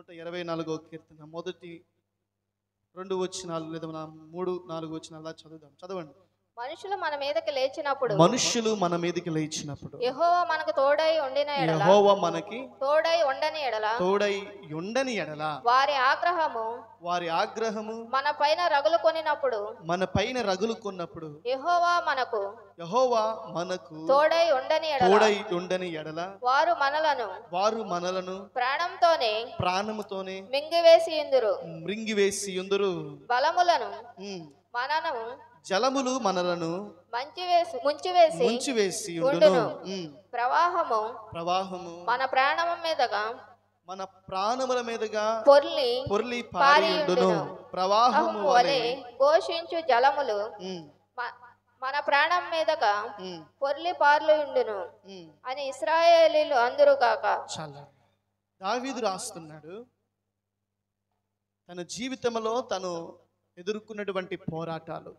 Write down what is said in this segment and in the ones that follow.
124వ కీర్తన మొదటి 2 వచనాలు లేదా 3 4 వచనాలు అలా చదవండి. మనుషులు మన మీదకి లేచినప్పుడు యెహోవా మనకు తోడై ఉండని ఎడల వారి ఆగ్రహము మన పైన రగులుకొనినప్పుడు యెహోవా మనకు తోడై ఉండని ఎడల వారు మనలను ప్రాణముతోనే మింగివేసియుందురు. బలములను మనను జలములు మనలను ముంచివేసి ఉండును. ప్రవాహము మన ప్రాణముల మీదగా పొర్లి పారియుండును. ప్రవాహము వలె ఘోషించు జలములు మన ప్రాణం మీదగా పొర్లి పారుయుండును అని ఇశ్రాయేలీయులు అందరూ కాక. దావీదు రాస్తున్నాడు, తన జీవితంలో తను ఎదుర్కొన్నటువంటి పోరాటాలు,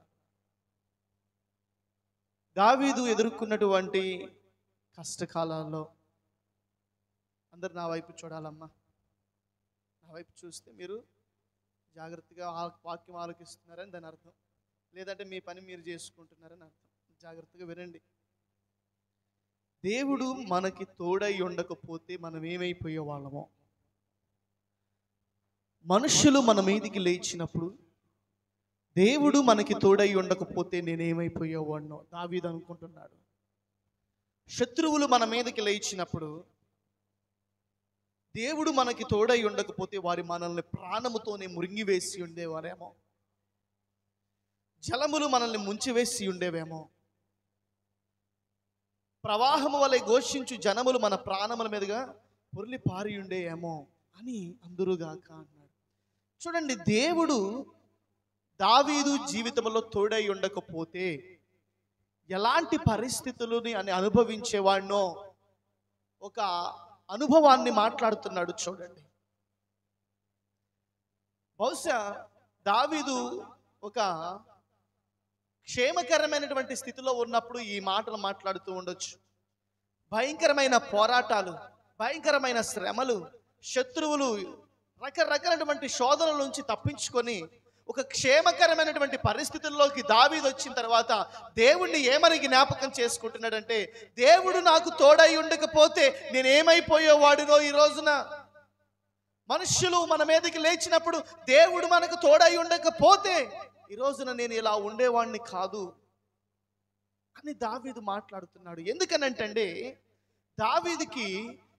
దావీదు ఎదుర్కొన్నటువంటి కష్టకాలాల్లో. అందరు నా వైపు చూడాలమ్మా. నా వైపు చూస్తే మీరు జాగ్రత్తగా వాక్యం ఆలోకిస్తున్నారని దాని అర్థం, లేదంటే మీ పని మీరు చేసుకుంటున్నారని అర్థం. జాగ్రత్తగా వినండి. దేవుడు మనకి తోడై ఉండకపోతే మనం ఏమైపోయే వాళ్ళమో. మనుషులు మన మీదికి లేచినప్పుడు దేవుడు మనకి తోడై ఉండకపోతే నేనేమైపోయేవాడినో దావీదు అనుకుంటున్నాడు. శత్రువులు మన మీదకి లేచినప్పుడు దేవుడు మనకి తోడై ఉండకపోతే వారి మనల్ని ప్రాణముతోనే మురింగివేసి ఉండేవారేమో, జలములు మనల్ని ముంచివేసి ఉండేవేమో, ప్రవాహము వలె ఘోషించు జనములు మన ప్రాణముల మీదుగా పొర్లి పారి ఉండేయేమో అని అందురుగాక అన్నాడు. చూడండి, దేవుడు దావీదు జీవితంలో తోడై ఉండకపోతే ఎలాంటి పరిస్థితులని అనుభవించేవాడినో ఒక అనుభవాన్ని మాట్లాడుతున్నాడు. చూడండి, బహుశా దావీదు ఒక క్షేమకరమైనటువంటి స్థితిలో ఉన్నప్పుడు ఈ మాటలు మాట్లాడుతూ ఉండొచ్చు. భయంకరమైన పోరాటాలు, భయంకరమైన శ్రమలు, శత్రువులు, రకరకాలైనటువంటి శోధనల నుంచి తప్పించుకొని ఒక క్షేమకరమైనటువంటి పరిస్థితుల్లోకి దావీదు వచ్చిన తర్వాత దేవుణ్ణి ఏమని జ్ఞాపకం చేసుకుంటున్నాడంటే, దేవుడు నాకు తోడై ఉండకపోతే నేనేమైపోయేవాడినో. ఈ రోజున మనుష్యులు మన మీదకి లేచినప్పుడు దేవుడు మనకు తోడై ఉండకపోతే ఈ రోజున నేను ఇలా ఉండేవాడిని కాదు అని దావీదు మాట్లాడుతున్నాడు. ఎందుకనంటే దావీదుకి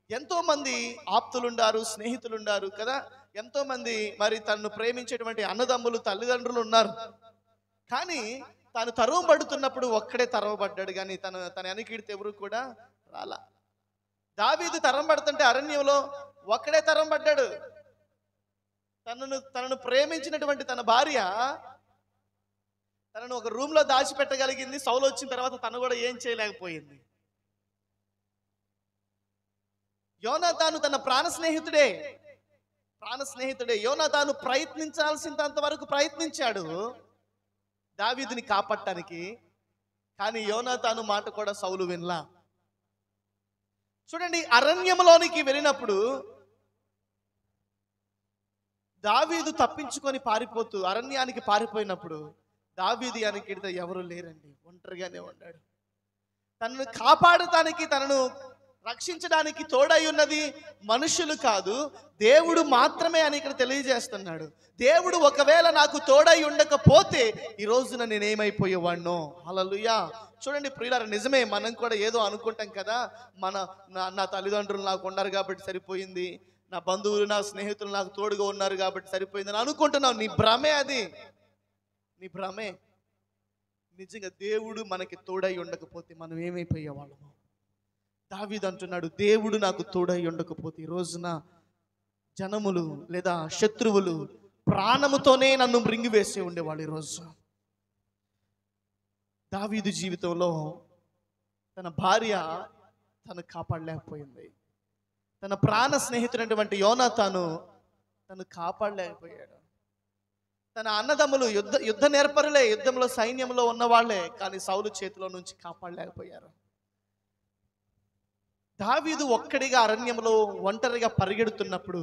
ఎంతో మంది ఆప్తులుండారు, స్నేహితులుండారు కదా. ఎంతో మంది మరి తనను ప్రేమించేటువంటి అన్నదమ్ములు, తల్లిదండ్రులు ఉన్నారు. కానీ తాను తరవబడుతున్నప్పుడు ఒక్కడే తరవబడ్డాడు, కానీ తన వెనకీడితే ఎవరు కూడా రాలా. దావీదు తరంబడుతుంటే అరణ్యంలో ఒక్కడే తరంబడ్డాడు. తనను ప్రేమించినటువంటి తన భార్య తనను ఒక రూమ్ లో దాచిపెట్టగలిగింది. సౌలు వచ్చిన తర్వాత తను కూడా ఏం చేయలేకపోయింది. యోనాతాను తన ప్రాణ స్నేహితుడే. యోనాతాను ప్రయత్నించాల్సినంత వరకు ప్రయత్నించాడు దావీదుని కాపాడటానికి, కానీ యోనాతాను మాట కూడా సౌలు వినలా. చూడండి, అరణ్యంలోనికి వెళ్ళినప్పుడు దావీదు తప్పించుకొని పారిపోతూ అరణ్యానికి పారిపోయినప్పుడు దావీదు వెనకిడితే ఎవరు లేరండి, ఒంటరిగానే ఉన్నాడు. తనను కాపాడటానికి, తనను రక్షించడానికి తోడై ఉన్నది మనుషులు కాదు, దేవుడు మాత్రమే అని ఇక్కడ తెలియజేస్తున్నాడు. దేవుడు ఒకవేళ నాకు తోడై ఉండకపోతే ఈ రోజున నేనేమైపోయేవాడినో. హల్లెలూయా. చూడండి ప్రియులారా, నిజమే, మనం కూడా ఏదో అనుకుంటాం కదా, నా తల్లిదండ్రులు నాకు ఉన్నారు కాబట్టి సరిపోయింది, నా బంధువులు, నా స్నేహితులు నాకు తోడుగా ఉన్నారు కాబట్టి సరిపోయింది అని అనుకుంటున్నావు. నీ భ్రమే అది, నీ భ్రమే. నిజంగా దేవుడు మనకి తోడై ఉండకపోతే మనం ఏమైపోయేవాళ్ళము. దావీదు అంటున్నాడు, దేవుడు నాకు తోడై ఉండకపోతే ఈ రోజున జనములు లేదా శత్రువులు ప్రాణముతోనే నన్ను మృంగివేసి ఉండేవాళ్ళు. ఈరోజు దావీదు జీవితంలో తన భార్య తను కాపాడలేకపోయింది. తన ప్రాణ స్నేహితుడైనటువంటి యోనాతాను తను కాపాడలేకపోయాడు. తన అన్నదమ్ములు యుద్ధ నేర్పరులే, యుద్ధంలో సైన్యంలో ఉన్నవాళ్లే, కానీ సౌలు చేతిలో నుంచి కాపాడలేకపోయారు. దావీదు ఒక్కడిగా అరణ్యంలో ఒంటరిగా పరిగెడుతున్నప్పుడు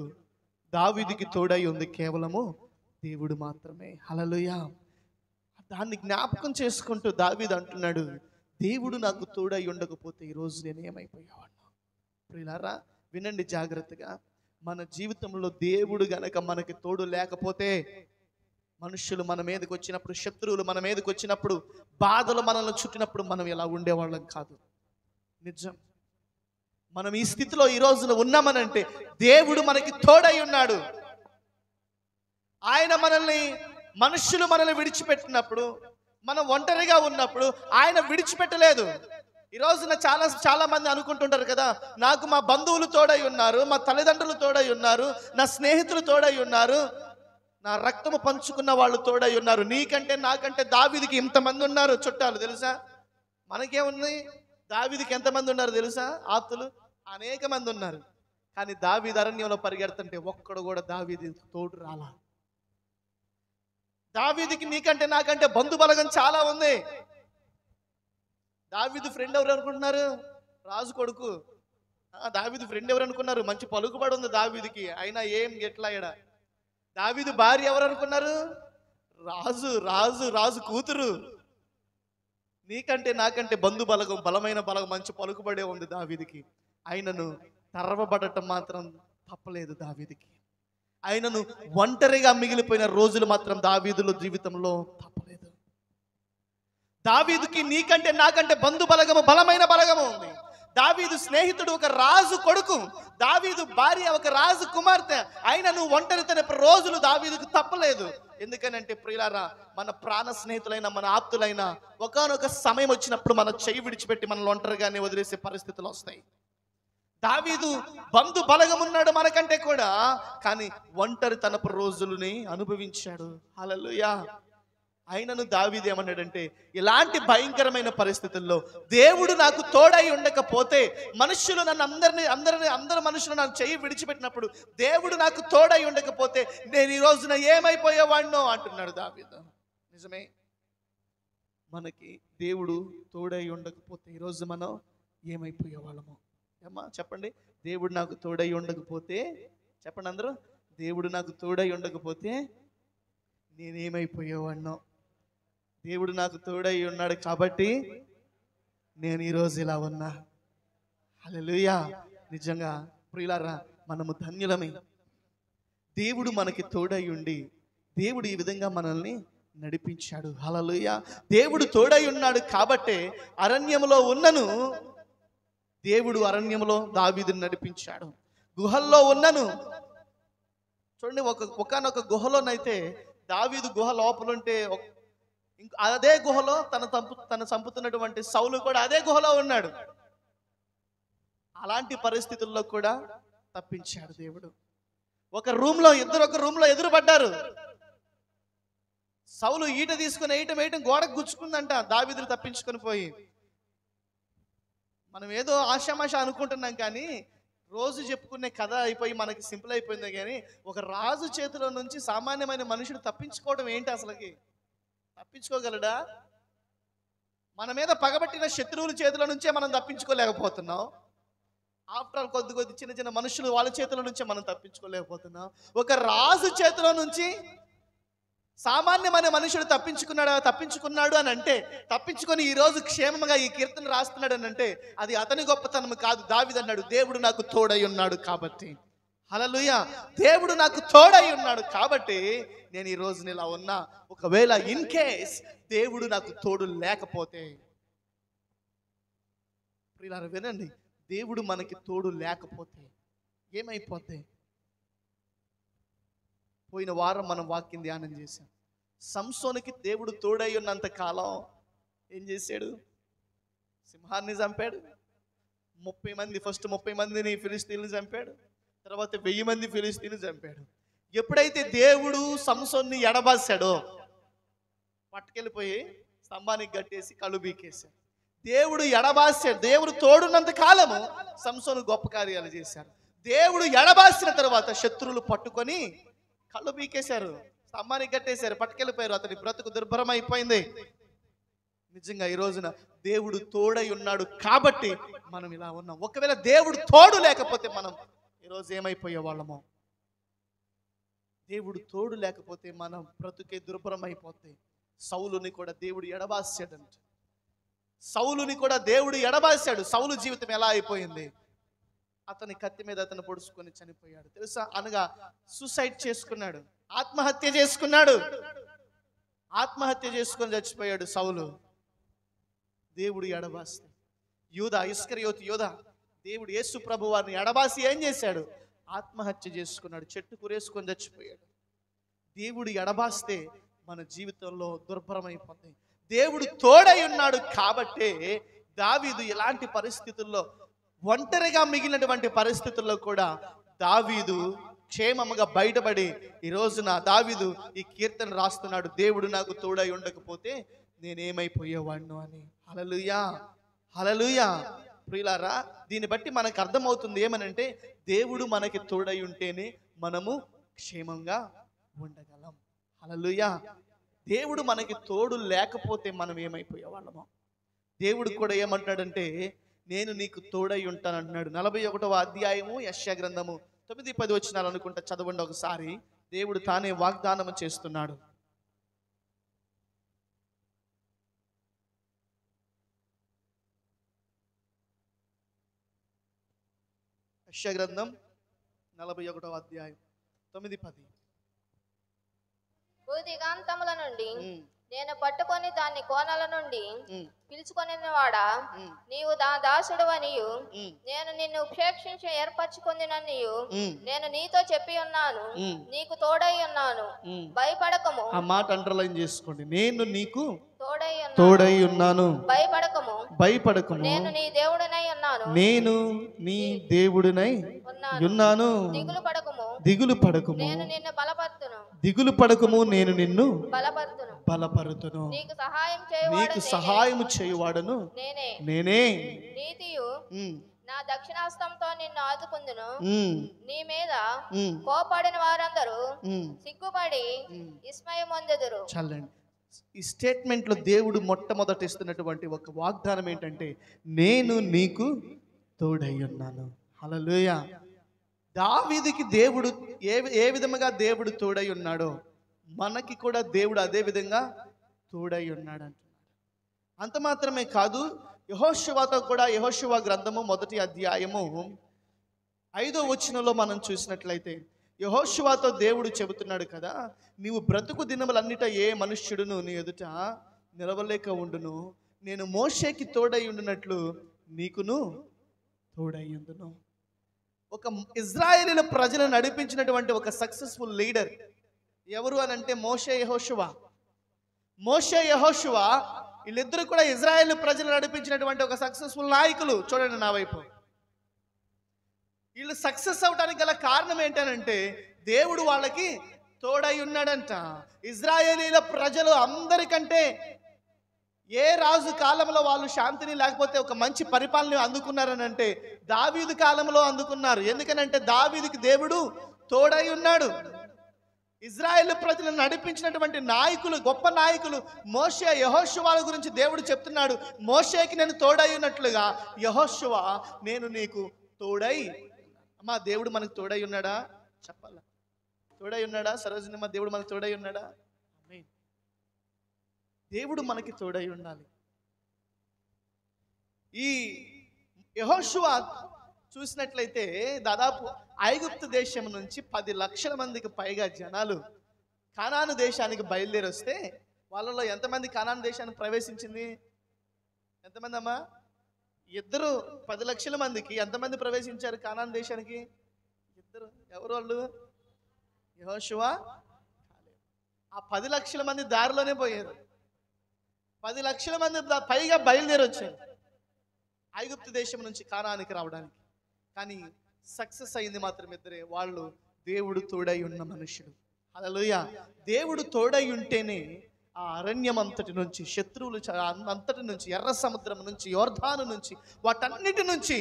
దావీదుకి తోడై ఉంది కేవలము దేవుడు మాత్రమే. హల్లెలూయా. దాన్ని జ్ఞాపకం చేసుకుంటూ దావీదు అంటున్నాడు, దేవుడు నాకు తోడై ఉండకపోతే ఈరోజు నేను ఏమైపోయేవాడిను. ప్రియులారా వినండి జాగ్రత్తగా. మన జీవితంలో దేవుడు గనక మనకి తోడు లేకపోతే, మనుషులు మన మీదకి వచ్చినప్పుడు, శత్రువులు మన మీదకి వచ్చినప్పుడు, బాధలు మనల్ని చుట్టినప్పుడు మనం ఎలా ఉండేవాళ్ళం కాదు. నిజం. మనం ఈ స్థితిలో ఈ రోజున ఉన్నామనంటే దేవుడు మనకి తోడై ఉన్నాడు. ఆయన మనుషులు మనల్ని విడిచిపెట్టినప్పుడు, మనం ఒంటరిగా ఉన్నప్పుడు ఆయన విడిచిపెట్టలేదు. ఈ రోజున చాలా మంది అనుకుంటుంటారు కదా, నాకు మా బంధువులు తోడై ఉన్నారు, మా తల్లిదండ్రులు తోడై ఉన్నారు, నా స్నేహితులు తోడై ఉన్నారు, నా రక్తము పంచుకున్న వాళ్ళు తోడై ఉన్నారు. నీకంటే నాకంటే దావీదుకి ఇంతమంది ఉన్నారు చుట్టాలు తెలుసా? మనకేముంది? దావీదుకి ఎంతమంది ఉన్నారు తెలుసా? ఆప్తులు అనేక మంది ఉన్నారు. కానీ దావీదు అరణ్యంలో పరిగెడుతుంటే ఒక్కడు కూడా దావీదు తోడు రాలా. దావీదుకి నీకంటే నాకంటే బంధు బలగం చాలా ఉంది. దావీదు ఫ్రెండ్ ఎవరు అనుకుంటున్నారు? రాజు కొడుకు. దావీదు ఫ్రెండ్ ఎవరు అనుకున్నారు? మంచి పలుకుబడి ఉంది దావీదుకి, అయినా ఏం ఎట్లాయడా. దావీదు భార్య ఎవరు అనుకున్నారు? రాజు కూతురు. నీకంటే నాకంటే బంధు బలగం, బలమైన బలగం, మంచి పలుకుబడే ఉంది దావీదుకి. ఆయనను తరవబడటం మాత్రం తప్పలేదు దావీదుకి. ఆయనను ఒంటరిగా మిగిలిపోయిన రోజులు మాత్రం దావీదుల జీవితంలో తప్పలేదు. దావీదుకి నీకంటే నాకంటే బంధు బలగము, బలమైన బలగము ఉంది. దావీదు స్నేహితుడు ఒక రాజు కొడుకు, దావీదు భార్య ఒక రాజు కుమార్తె. ఆయనను ఒంటరితన రోజులు దావీదుకు తప్పలేదు. ఎందుకనంటే ప్రియులారా, మన ప్రాణ స్నేహితులైన, మన ఆప్తులైన ఒకానొక సమయం వచ్చినప్పుడు మన చెయ్యి విడిచిపెట్టి మనల్ని ఒంటరిగానే వదిలేసే పరిస్థితులు వస్తాయి. దావీదు బంధు బలగం ఉన్నాడు మనకంటే కూడా, కానీ ఒంటరితనపు రోజులని అనుభవించాడు. హల్లెలూయా. ఆయనను దావీదు ఏమన్నాడంటే, ఇలాంటి భయంకరమైన పరిస్థితుల్లో దేవుడు నాకు తోడై ఉండకపోతే, మనుషులు నన్ను అందరు మనుషులు నన్ను చెయ్యి విడిచిపెట్టినప్పుడు దేవుడు నాకు తోడై ఉండకపోతే నేను ఈ రోజున ఏమైపోయేవాడినో అంటున్నాడు దావీదు. నిజమే. మనకి దేవుడు తోడై ఉండకపోతే ఈరోజు మనం ఏమైపోయేవాళ్ళము? ఏమ్మా చెప్పండి. దేవుడు నాకు తోడై ఉండకపోతే, చెప్పండి అందరూ, దేవుడు నాకు తోడై ఉండకపోతే నేనేమైపోయేవాడినో. దేవుడు నాకు తోడై ఉన్నాడు కాబట్టి నేను ఈరోజు ఇలా ఉన్నా. హల్లెలూయా. నిజంగా ప్రియులారా, మనము ధన్యులమే. దేవుడు మనకి తోడై ఉండి దేవుడు ఈ విధంగా మనల్ని నడిపించాడు. హల్లెలూయా. దేవుడు తోడై ఉన్నాడు కాబట్టే అరణ్యములో ఉన్నను దేవుడు అరణ్యములో దావీదుని నడిపించాడు. గుహల్లో ఉన్నను చూడండి, ఒకనొక గుహలోనైతే దావీదు గుహ లోపలుంటే అదే గుహలో తన చంపుతున్నటువంటి సౌలు కూడా అదే గుహలో ఉన్నాడు. అలాంటి పరిస్థితుల్లో కూడా తప్పించాడు దేవుడు. ఒక రూమ్ లో ఎదురుపడ్డారు. సౌలు ఈట తీసుకుని వేయటం గోడకు గుచ్చుకుందంట. దావీదును తప్పించుకొని పోయి, మనం ఏదో ఆషామాష అనుకుంటున్నాం కానీ రోజు చెప్పుకునే కథ అయిపోయి మనకి సింపుల్ అయిపోయింది. కానీ ఒక రాజు చేతిలో నుంచి సామాన్యమైన మనుషుడు తప్పించుకోవడం ఏంటి? అసలుకి తప్పించుకోగలడా? మన మీద పగబట్టిన శత్రువుల చేతిలో నుంచే మనం తప్పించుకోలేకపోతున్నాం. ఆఫ్టర్ ఆల్ కొద్ది చిన్న మనుషులు వాళ్ళ చేతిలో నుంచే మనం తప్పించుకోలేకపోతున్నాం. ఒక రాజు చేతిలో నుంచి సామాన్యమైన మనుషుడు తప్పించుకున్నాడు అని అంటే, తప్పించుకొని ఈ రోజు క్షేమంగా ఈ కీర్తన రాస్తున్నాడు అని అంటే అది అతని గొప్పతనం కాదు. దావీదు అన్నాడు, దేవుడు నాకు తోడై ఉన్నాడు కాబట్టి. హల్లెలూయా. దేవుడు నాకు తోడై ఉన్నాడు కాబట్టి నేను ఈ రోజు ఇలా ఉన్నా. ఒకవేళ ఇన్ కేస్ దేవుడు నాకు తోడు లేకపోతే, ప్రియులారా వినండి, దేవుడు మనకి తోడు లేకపోతే ఏమైపోతే? పోయిన వారం మనం వాక్యం ధ్యానం చేశాం. సంసోనుకి దేవుడు తోడై ఉన్నంత కాలం ఏం చేశాడు? సింహాన్ని చంపాడు. 30 మందిని ఫిలిస్తీన్లు చంపాడు. తర్వాత 1000 మంది ఫిలిస్తీన్లు చంపాడు. ఎప్పుడైతే దేవుడు సంసోన్ని ఎడబాసాడో పట్టుకెళ్ళిపోయి స్తంభానికి కట్టేసి కళ్ళు బీకేశాడు. దేవుడు ఎడబాసాడు. దేవుడు తోడున్నంత కాలము సంసోను గొప్ప కార్యాలు చేశాడు. దేవుడు ఎడబాసిన తర్వాత శత్రువులు పట్టుకొని కళ్ళు బీకేశారు, స్తంభానికి కట్టేశారు, పట్టుకెళ్ళిపోయారు. అతని బ్రతుకు దుర్భరం అయిపోయింది. నిజంగా ఈ రోజున దేవుడు తోడై ఉన్నాడు కాబట్టి మనం ఇలా ఉన్నాం. ఒకవేళ దేవుడు తోడు లేకపోతే మనం ఈరోజు ఏమైపోయే వాళ్ళమో. దేవుడు తోడు లేకపోతే మనం బ్రతుకే దుర్భరం అయిపోతాయి. సౌలుని కూడా దేవుడు ఎడబాసాడంట. సౌలుని కూడా దేవుడు ఎడబాసాడు. సౌలు జీవితం ఎలా అయిపోయింది? అతని కత్తి మీద అతను పొడుచుకొని చనిపోయాడు. తెలుసా? అనగా సూసైడ్ చేసుకున్నాడు, ఆత్మహత్య చేసుకున్నాడు. ఆత్మహత్య చేసుకొని చచ్చిపోయాడు సౌలు. దేవుడు ఎడబాస్తే యూదా, ఇస్కరియోతు యూదా, దేవుడు యేసు ప్రభు వారిని ఎడబాసి ఏం చేశాడు? ఆత్మహత్య చేసుకున్నాడు, చెట్టు కురేసుకొని చచ్చిపోయాడు. దేవుడు ఎడబాస్తే మన జీవితంలో దుర్భరమైపోతుంది. దేవుడు తోడై ఉన్నాడు కాబట్టే దావీదు ఎలాంటి పరిస్థితుల్లో, ఒంటరిగా మిగిలినటువంటి పరిస్థితుల్లో కూడా దావీదు క్షేమముగా బయటపడి ఈ రోజున దావీదు ఈ కీర్తన రాస్తున్నాడు. దేవుడు నాకు తోడై ఉండకపోతే నేనేమైపోయేవాడిను అని. హల్లెలూయా, హల్లెలూయా. ప్రియులారా, దీన్ని బట్టి మనకు అర్థమవుతుంది ఏమనంటే దేవుడు మనకి తోడై ఉంటేనే మనము క్షేమంగా ఉండగలం. హల్లెలూయా. దేవుడు మనకి తోడు లేకపోతే మనం ఏమైపోయేవాళ్ళమో. దేవుడు కూడా ఏమంటున్నాడంటే నేను నీకు తోడై ఉంటానంటున్నాడు. 41వ అధ్యాయము యెషయా గ్రంథము 9-10 వచనాలు అనుకుంటా, చదవండి ఒకసారి. దేవుడు తానే వాగ్దానం చేస్తున్నాడు. యెషయా గ్రంథం 41వ అధ్యాయం 9-10. భూదిగాంతముల నుండి నేను పట్టుకొని దాన్ని కోనల నుండి పిలుచుకొని వాడా, నీవు నా దాసుడు అనియు నేను నిన్ను ఉపేక్షించి ఏర్పరచుకుందిననియు నేను నీతో చెప్పి ఉన్నాను, నీకు తోడై ఉన్నాను, భయపడకము. ఆ మాట అండర్లైన్ చేసుకోండి. నేను నీకు తోడై ఉన్నాను, భయపడకము. నేను నీ దేవుడినై ఉన్నాను, నేను నీ దేవుడినై ఉన్నాను, దిగులు పడకము. నేను నిన్ను బలపరుతును, దిగులు పడకము, నేను నిన్ను బలపరుతును. నీకు సహాయము చేయువాడను నేనే. నీతియు నా దక్షిణాస్తంతో నిన్ను ఆదుకుందును. నీ మీద కోపడిన వారందరూ సిగ్గుపడి విస్మయమొందెదరు. చల్లండి. ఈ స్టేట్మెంట్ లో దేవుడు మొట్టమొదట ఇస్తున్నటువంటి ఒక వాగ్దానం ఏంటంటే నేను నీకు తోడై ఉన్నాను. హల్లెలూయా. దావీదుకి దేవుడు ఏ విధముగా దేవుడు తోడై ఉన్నాడో మనకి కూడా దేవుడు అదే విధంగా తోడై ఉన్నాడు అంటున్నాడు. అంత మాత్రమే కాదు, యెహోషువతో కూడా యెహోషువ గ్రంథము 1వ అధ్యాయము 5వ వచనంలో మనం చూసినట్లయితే యెహోషువతో దేవుడు చెబుతున్నాడు కదా, నీవు బ్రతుకు దినములన్నిట ఏ మనుష్యుడును నీ ఎదుట నిలవలేక ఉండును, నేను మోషేకి తోడై ఉండునట్లు నీకును తోడై ఉండును. ఒక ఇజ్రాయేలీల ప్రజలను నడిపించినటువంటి ఒక సక్సెస్ఫుల్ లీడర్ ఎవరు అని అంటే మోషే, యెహోషువ. మోషే, యెహోషువ వీళ్ళిద్దరూ కూడా ఇజ్రాయేల్ ప్రజలు నడిపించినటువంటి ఒక సక్సెస్ఫుల్ నాయకులు. చూడండి నా వైపు. వీళ్ళు సక్సెస్ అవడానికి గల కారణం ఏంటనంటే దేవుడు వాళ్ళకి తోడై ఉన్నాడంట. ఇజ్రాయేలీల ప్రజలు అందరికంటే ఏ రాజు కాలంలో వాళ్ళు శాంతిని లేకపోతే ఒక మంచి పరిపాలన అందుకున్నారని అంటే దావీదు కాలంలో అందుకున్నారు. ఎందుకనంటే దావీదుకి దేవుడు తోడై ఉన్నాడు. ఇజ్రాయేల్ ప్రజలను నడిపించినటువంటి నాయకులు, గొప్ప నాయకులు మోషే, యెహోషువ గురించి దేవుడు చెప్తున్నాడు. మోషేకి నేను తోడై ఉన్నట్లుగా యెహోషువ నేను నీకు తోడై. అమ్మా, దేవుడు మనకు తోడై ఉన్నాడా? చెప్పాలా? తోడై ఉన్నాడా? సరోజినమ్మ, దేవుడు మనకు తోడై ఉన్నాడా? దేవుడు మనకి తోడై ఉండాలి. ఈ యెహోషువ చూసినట్లయితే దాదాపు ఐగుప్తు దేశం నుంచి 10 లక్షల మందికి పైగా జనాలు కానాను దేశానికి బయలుదేరి వస్తే వాళ్ళలో ఎంతమంది కానాను దేశానికి ప్రవేశించింది? ఎంతమంది అమ్మా? ఇద్దరు. 10 లక్షల మందికి ఎంతమంది ప్రవేశించారు కానాను దేశానికి? ఇద్దరు. ఎవరు వాళ్ళు? యెహోషువ. ఆ 10 లక్షల మంది దారిలోనే పోయారు. 10 లక్షల మంది పైగా బయలుదేరి వచ్చారు ఐగుప్తు దేశం నుంచి కానానికి రావడానికి. కానీ సక్సెస్ అయింది మాత్రం ఇద్దరే. వాళ్ళు దేవుడు తోడై ఉన్న మనుషులు. హల్లెలూయా. దేవుడు తోడై ఉంటేనే ఆ అరణ్యం అంతటి నుంచి, శత్రువులు అంతటి నుంచి, ఎర్ర సముద్రం నుంచి, యోర్దాను నుంచి, వాటన్నిటి నుంచి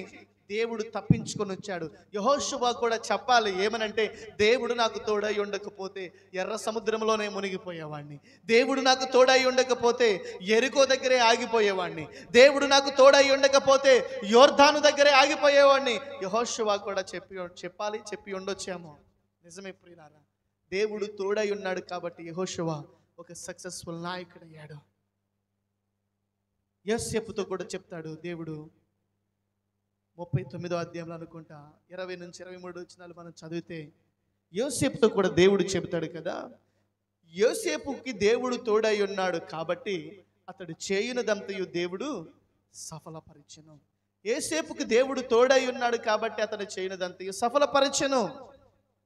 దేవుడు తప్పించుకొని వచ్చాడు. యెహోషువ కూడా చెప్పాలి ఏమనంటే దేవుడు నాకు తోడై ఉండకపోతే ఎర్ర సముద్రంలోనే మునిగిపోయేవాడిని, దేవుడు నాకు తోడై ఉండకపోతే యెరికో దగ్గరే ఆగిపోయేవాడిని, దేవుడు నాకు తోడై ఉండకపోతే యోర్దాను దగ్గరే ఆగిపోయేవాడిని. యెహోషువ కూడా చెప్పి ఉండొచ్చేమో. నిజమే ప్రియులారా, దేవుడు తోడై ఉన్నాడు కాబట్టి యెహోషువ ఒక సక్సెస్ఫుల్ నాయకుడయ్యాడు. యోసేపుతో కూడా చెప్తాడు దేవుడు 39వ అధ్యాయంలో అనుకుంటా 20 నుంచి 23 వచనాలు మనం చదివితే యోసేపుతో కూడా దేవుడు చెబుతాడు కదా, యోసేపుకి దేవుడు తోడై ఉన్నాడు కాబట్టి అతడు చేయునదంతయు దేవుడు సఫలపరిచెను. యోసేపుకి దేవుడు తోడై ఉన్నాడు కాబట్టి అతడు చేయునదంతయు సఫలపరిచెను.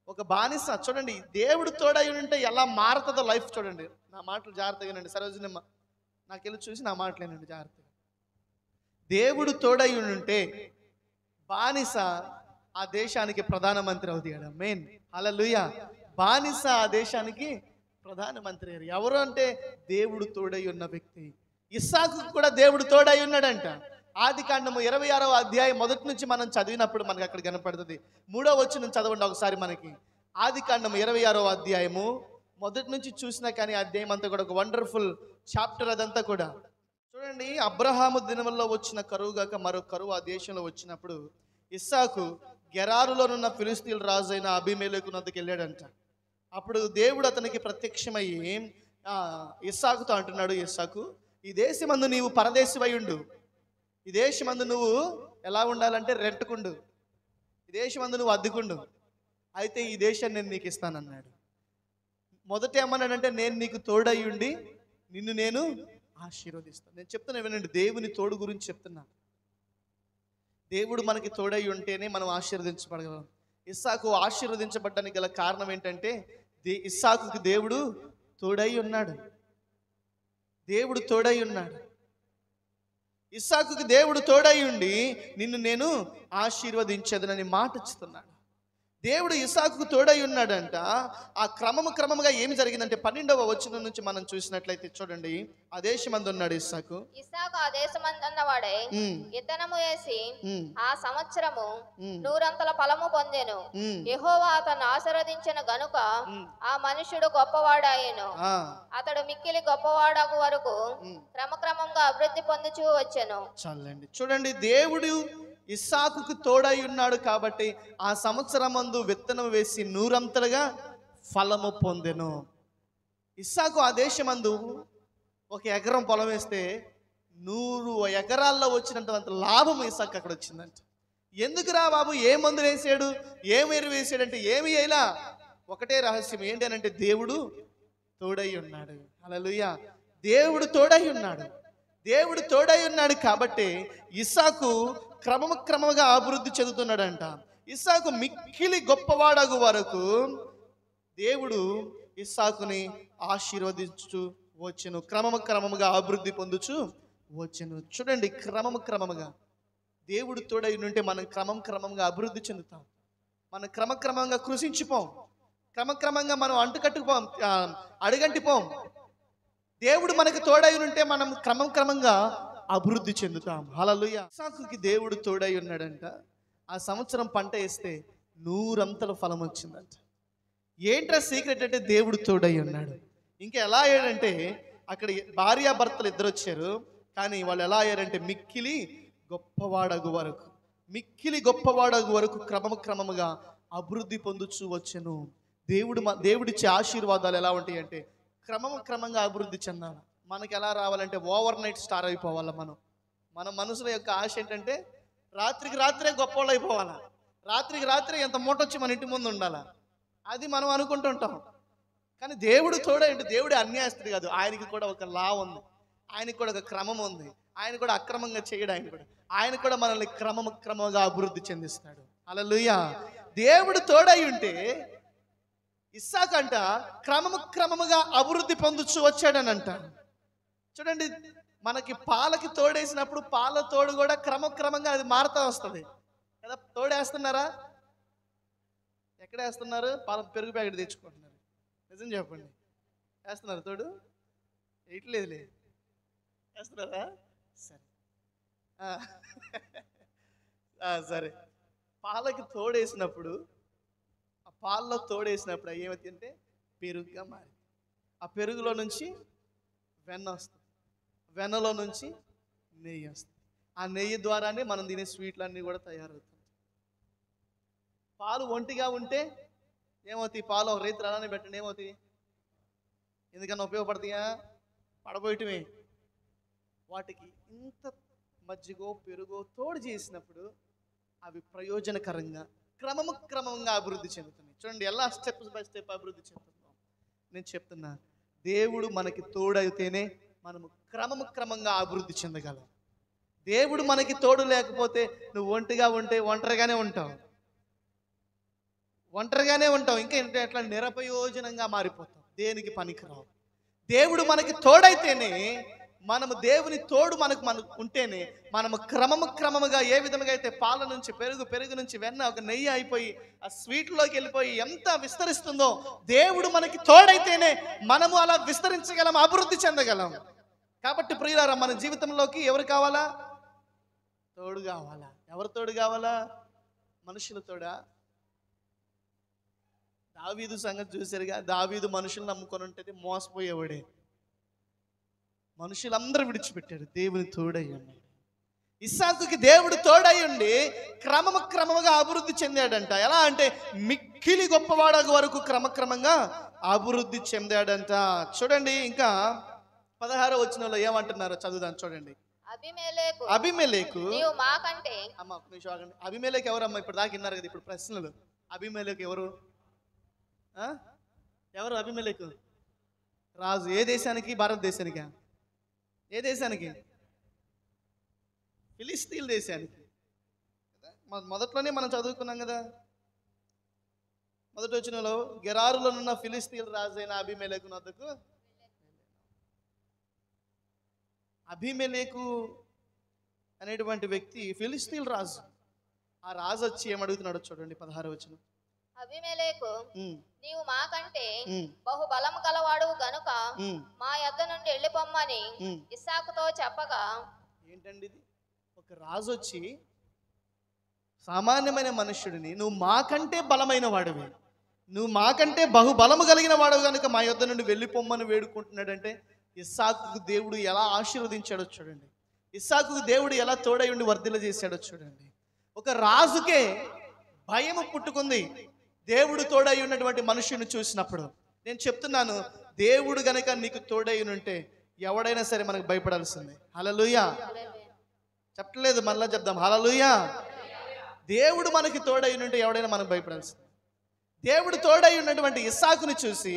ఒక బానిస చూడండి, దేవుడు తోడై ఉంటే ఎలా మారుతుందో లైఫ్ చూడండి. నా మాటలు జాగ్రత్తగా వినండి. సరోజినమ్మ నాకెళ్ళి చూసి నా మాటలేనండి జాగ్రత్తగా. దేవుడు తోడై ఉంటే బానిస ఆ దేశానికి ప్రధానమంత్రి అవుతాడు. మెయిన్ హల్లెలూయా. బానిస ఆ దేశానికి ప్రధానమంత్రి అయ్యారు. ఎవరు అంటే దేవుడు తోడై ఉన్న వ్యక్తి. ఇస్సాకు కూడా దేవుడు తోడై ఉన్నాడంట. ఆదికాండము 26వ అధ్యాయం మొదటి నుంచి మనం చదివినప్పుడు మనకు అక్కడ కనపడుతుంది. 3వ వచనం చదవండి ఒకసారి. మనకి ఆదికాండము 26వ అధ్యాయము మొదటి నుంచి చూసినా కానీ అధ్యాయం అంతా కూడా ఒక వండర్ఫుల్ చాప్టర్. అదంతా కూడా చూడండి. అబ్రహాము దినముల్లో వచ్చిన కరువు గాక మరో కరువు ఆ దేశంలో వచ్చినప్పుడు ఇస్సాకు గెరారులోనున్న ఫిలిస్తీయుల రాజు అయిన అబీమెలెకు వద్దకు వెళ్ళాడంట. అప్పుడు దేవుడు అతనికి ప్రత్యక్షమయ్యి ఇస్సాకుతో అంటున్నాడు, ఇస్సాకు, ఈ దేశమందు నీవు పరదేశివై ఉండు. ఈ దేశమందు నువ్వు ఎలా ఉండాలంటే రెంట్కుండు. ఈ దేశమందు నువ్వు అద్దెకుండు. అయితే ఈ దేశాన్ని నేను నీకు ఇస్తానన్నాడు. మొదట ఏమన్నాడంటే నేను నీకు తోడై ఉండి నిన్ను నేను ఆశీర్వదిస్తాను. నేను చెప్తున్నా వినండి, దేవుని తోడు గురించి చెప్తున్నా. దేవుడు మనకి తోడై ఉంటేనే మనం ఆశీర్వదించబడగలం. ఇస్సాకు ఆశీర్వదించబడ్డానికి గల కారణం ఏంటంటే ఇస్సాకుకి దేవుడు తోడై ఉన్నాడు. దేవుడు తోడై ఉన్నాడు. ఇస్సాకుకి దేవుడు తోడై ఉండి నిన్ను నేను ఆశీర్వదించదనని మాట ఇస్తున్నాడు. దేవుడు ఇస్సాకుకు తోడై ఉన్నాడంట. ఆ క్రమముగా ఏమి జరిగిందంటే 12వ వచనం నుంచి మనం చూసినట్లయితే చూడండి. ఆ దేశమందు ఉన్నాడు ఇస్సాకు ఆ దేశమందు ఉన్నవాడే విత్తనము వేసి ఆ సంవత్సరము 100 ఫలము పొందెను. యెహోవా అతను ఆశీర్వదించిన గనుక ఆ మనుషుడు గొప్పవాడాయెను. అతడు మిక్కిలి గొప్పవాడగు వరకు క్రమక్రమంగా అభివృద్ధి పొందుచూ వచ్చెను. చాలండి. చూడండి, దేవుడు ఇస్సాకుకు తోడై ఉన్నాడు కాబట్టి ఆ సంవత్సరమందు విత్తనం వేసి 100 ఫలము పొందెను. ఇస్సాకు ఆ దేశమందు 1 ఎకరం పొలం వేస్తే 100 ఎకరాల్లో వచ్చినంత లాభం ఇస్సాకు అక్కడ వచ్చిందంట. ఎందుకురా బాబు, ఏ మందులు వేసాడు, ఏం ఎరువు వేసాడంటే ఏమి వేయలా. ఒకటే రహస్యం ఏంటి అని అంటే దేవుడు తోడై ఉన్నాడు. హల్లెలూయా. దేవుడు తోడై ఉన్నాడు. దేవుడు తోడై ఉన్నాడు కాబట్టి ఇస్సాకు క్రమముగా అభివృద్ధి చెందుతున్నాడంట. ఇస్సాకు మిక్కిలి గొప్పవాడగు వరకు దేవుడు ఇస్సాకుని ఆశీర్వదించు వచ్చెను. క్రమముగా అభివృద్ధి పొందుచు వచ్చెను. చూడండి, క్రమముగా దేవుడు తోడై ఉంటే మనం క్రమంగా అభివృద్ధి చెందుతాం. మనం క్రమంగా కృషించిపోం. క్రమంగా మనం అంటుకట్టుకుపోం, అడుగంటిపోం. దేవుడు మనకు తోడై ఉంటే మనం క్రమంగా అభివృద్ధి చెందుతాం. హల్లెలూయా. ఇస్సాకుకి దేవుడు తోడై ఉన్నాడంట. ఆ సంవత్సరం పంట వేస్తే 100 ఫలం వచ్చిందంట. ఏంట్రా సీక్రెట్ అంటే దేవుడు తోడై ఉన్నాడు. ఇంకా ఎలా అయ్యాడంటే అక్కడ భార్యాభర్తలు ఇద్దరు వచ్చారు, కానీ వాళ్ళు ఎలా అయ్యారంటే మిక్కిలి గొప్పవాడగు వరకు క్రమముగా అభివృద్ధి పొందుచూ వచ్చెను. దేవుడిచ్చే ఆశీర్వాదాలు ఎలా ఉంటాయి అంటే క్రమంగా అభివృద్ధి చెందాలి. మనకి ఎలా రావాలంటే ఓవర్ నైట్ స్టార్ అయిపోవాలి. మన మనసుల యొక్క ఆశ ఏంటంటే రాత్రే గొప్పవాళ్ళు అయిపోవాలా. రాత్రే ఎంత మూట వచ్చి మన ఇంటి ముందు ఉండాలా. అది మనం అనుకుంటుంటాం. కానీ దేవుడు తోడేంటి, దేవుడు అన్యాయస్తుడు కాదు. ఆయనకి కూడా ఒక లా ఉంది, ఆయనకి కూడా ఒక క్రమం ఉంది. ఆయన కూడా అక్రమంగా చేయడు. ఆయన కూడా మనల్ని క్రమంగా అభివృద్ధి చెందిస్తాడు. హల్లెలూయా. దేవుడు తోడై ఉంటే ఇస్సాకంట క్రమముగా అభివృద్ధి పొందుచు వచ్చాడనంట. చూడండి, మనకి పాలకి తోడేసినప్పుడు పాల తోడు కూడా క్రమంగా అది మారుతూ వస్తుంది కదా. తోడేస్తున్నారా? ఎక్కడ వేస్తున్నారు? పెరుగు ప్యాకెట్ తెచ్చుకుంటున్నారు. నిజం చెప్పండి, వేస్తున్నారు తోడు? వేయట్లేదులే. వేస్తున్నారా? సరే. పాలకి తోడేసినప్పుడు, ఆ పాలలో తోడేసినప్పుడు ఏమైందంటే పెరుగుగా మారింది. ఆ పెరుగులో నుంచి వెన్న వస్తుంది, వెన్నలో నుంచి నెయ్యి వస్తుంది. ఆ నెయ్యి ద్వారానే మనం తినే స్వీట్లన్నీ కూడా తయారవుతుంది. పాలు ఒంటిగా ఉంటే ఏమవుతాయి? పాలు ఒక రైతులు అలానే పెట్టండి, ఏమవుతాయి? ఎందుకన్నా ఉపయోగపడతాయా? పడబోయటమే. వాటికి ఇంత మజ్జిగో పెరుగో తోడు చేసినప్పుడు అవి ప్రయోజనకరంగా క్రమంగా అభివృద్ధి చెందుతున్నాయి. చూడండి ఎలా స్టెప్ బై స్టెప్ అభివృద్ధి చెందుతున్నాం. నేను చెప్తున్నా, దేవుడు మనకి తోడైతేనే మనము క్రమంగా అభివృద్ధి చెందగలం. దేవుడు మనకి తోడు లేకపోతే నువ్వు ఒంటిగా ఉంటే ఒంటరిగానే ఉంటావు. ఇంకా ఏంటంటే అట్లా నిరపయోజనంగా మారిపోతాం, దేనికి పనికిరావు. దేవుడు మనకి తోడైతేనే, మనము దేవుని తోడు మనకు ఉంటేనే మనము క్రమముగా ఏ విధంగా అయితే పాల నుంచి పెరుగు నుంచి వెన్న ఒక నెయ్యి అయిపోయి ఆ స్వీట్లోకి వెళ్ళిపోయి ఎంత విస్తరిస్తుందో, దేవుడు మనకి తోడైతేనే మనము అలా విస్తరించగలం, అభివృద్ధి చెందగలం. కాబట్టి ప్రియులారా, మన జీవితంలోకి ఎవరు కావాలా? తోడు కావాలా? ఎవరు తోడు కావాలా? మనుషుల తోడా? దావీదు సంగతి చూసారుగా. దావీదు మనుషులు నమ్ముకొని ఉంటే మోసపోయేవాడే. మనుషులందరూ విడిచిపెట్టారు, దేవుని తోడై ఉన్నాడు. ఇస్సాకుకి దేవుడు తోడై ఉండి క్రమముగా అభివృద్ధి చెందాడంట. ఎలా అంటే మిక్కిలి గొప్పవాడకు వరకు క్రమంగా అభివృద్ధి చెందాడంట. చూడండి, ఇంకా 16వ వచనంలో ఏమంటున్నారో చదువుదాం. చూడండి. అబీమెలెకు నీవు మాకంటే అమ్మ ఒక నిమిషం ఆగండి. అబీమెలెకు ఎవరమ్మా? ఇప్పుడు దాకా విన్నారు కదా, ఇప్పుడు ప్రశ్నలు. అబీమెలెకు ఎవరు? ఎవరు అబీమెలెకు? రాజు. ఏ దేశానికి? భారతదేశానికా? ఏ దేశానికి? ఫిలిస్తీన్ దేశానికి. మొదట్లోనే మనం చదువుకున్నాం కదా, మొదటి వచనంలో గెరారులో ఉన్న ఫిలిస్తీన్ రాజు అయిన అబీమెలెకు వద్దకు. అబీమెలెకు అనేటువంటి వ్యక్తి ఫిలిస్తీన్ రాజు. ఆ రాజు వచ్చి ఏమడుగుతున్నాడు చూడండి, 16వ వచనం. అబీమెలెకు నీవు మాకంటే బహు బలము గలవాడు గనుక మా యొద్ద నుండి వెళ్ళిపోమ్మని ఇస్సాకుతో చెప్పగా. ఏంటండి ఇది? ఒక రాజు వచ్చి సామాన్యమైన మనుష్యుడిని, నువ్వు మాకంటే బలమైన వాడివి, నువ్వు మాకంటే బహుబలము కలిగిన వాడు కనుక మా యొద్ద నుండి వెళ్ళిపోమ్మని వేడుకుంటున్నాడంటే ఇస్సాకుకు దేవుడు ఎలా ఆశీర్వదించాడో చూడండి. ఇస్సాకుకు దేవుడు ఎలా తోడై ఉండి వర్ధిల్ల చేశాడో చూడండి. ఒక రాజుకే భయము పుట్టుకుంది దేవుడు తోడై ఉన్నటువంటి మనుషుని చూసినప్పుడు. నేను చెప్తున్నాను, దేవుడు గనక నీకు తోడై ఉంటే ఎవడైనా సరే మనకు భయపడాల్సిందే. హల్లెలూయా. చెప్పలేదు, మళ్ళా చెప్దాం, హల్లెలూయా. దేవుడు మనకి తోడై ఉంటే ఎవడైనా మనకు భయపడాల్సిందే. దేవుడు తోడై ఉన్నటువంటి ఇస్సాకుని చూసి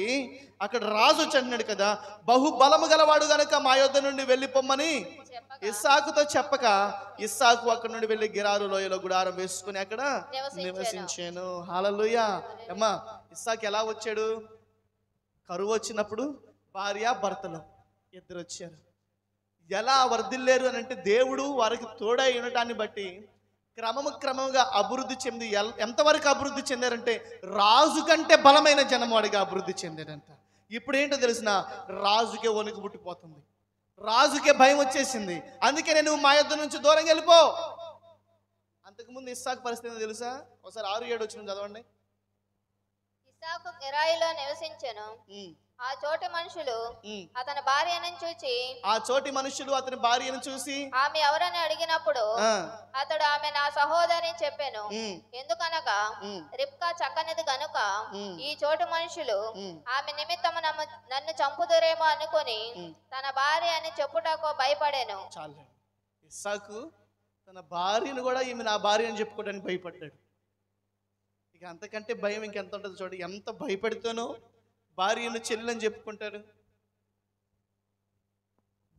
అక్కడ రాజు చెన్నాడు కదా, బహుబలము గలవాడు గనక మా యొద్ద నుండి వెళ్ళిపోమ్మని ఇస్సాకుతో చెప్పక ఇస్సాకు అక్కడ నుండి వెళ్ళి గెరారు లోయలో గుడారం వేసుకుని అక్కడ నివసించాను. హల్లెలూయా. అమ్మా, ఇస్సాకు ఎలా వచ్చాడు? కరువు వచ్చినప్పుడు భార్య భర్తలు ఇద్దరు వచ్చారు. ఎలా వర్ధిల్లేరు అని అంటే దేవుడు వారికి తోడై ఉండటాన్ని బట్టి క్రమంగా అభివృద్ధి చెంది ఎంతవరకు అభివృద్ధి చెందారంటే రాజు కంటే బలమైన జనం వాడిగా అభివృద్ధి చెందాడంట. ఇప్పుడు ఏంటో తెలిసిన, రాజుకే వణుకు పుట్టిపోతుంది, రాజుకే భయం వచ్చేసింది. అందుకే నువ్వు మా యొద్ద నుంచి దూరంగా వెళ్ళిపో. అంతకుముందు ఇస్సాకు పరిస్థితి తెలుసా? ఒకసారి 6-7 వచ్చిన చదవండి. ఇస్సాకు గెరారులో నివసించెను. ఆ చోటి మనుషులు అతని భార్యను చూసి ఆమె ఎవరని అడిగినప్పుడు అతడు ఆమె నా సహోదరి చెప్పాను. ఎందుకనగా రిబ్కా చక్కనిది గనుక ఈ చోటు మనుషులు ఆమె నిమిత్తము నన్ను చంపుదురేమో అనుకొని తన భార్య అని చెప్పుటకు భయపడాను. చాలు, ఇస్సాకు తన భార్యను కూడా ఈమె నా భార్య అని చెప్పుకోవడానికి భయపడ్డాడు. ఇక అంతకంటే భయం ఇంకెంత ఉంటుంది చూడండి. ఎంత భయపడితేనో భార్యను చెల్లెని చెప్పుకుంటారు.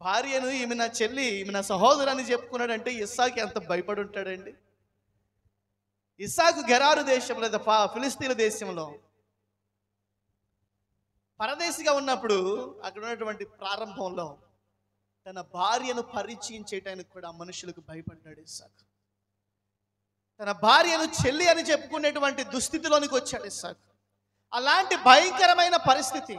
భార్యను ఈమె నా చెల్లి, ఈమె నా సహోదరాన్ని చెప్పుకున్నాడంటే ఇస్సాకు ఎంత భయపడి ఉంటాడండి. ఇస్సాకు గెరారు దేశంలో లేదా ఫిలిస్తీన్ దేశంలో పరదేశిగా ఉన్నప్పుడు అక్కడ ఉన్నటువంటి ప్రారంభంలో తన భార్యను పరిచయం చేయడానికి కూడా మనుషులకు భయపడ్డాడు ఇస్సాకు. తన భార్యను చెల్లి అని చెప్పుకునేటువంటి దుస్థితిలోనికి వచ్చాడు ఇస్సాకు. అలాంటి భయంకరమైన పరిస్థితి,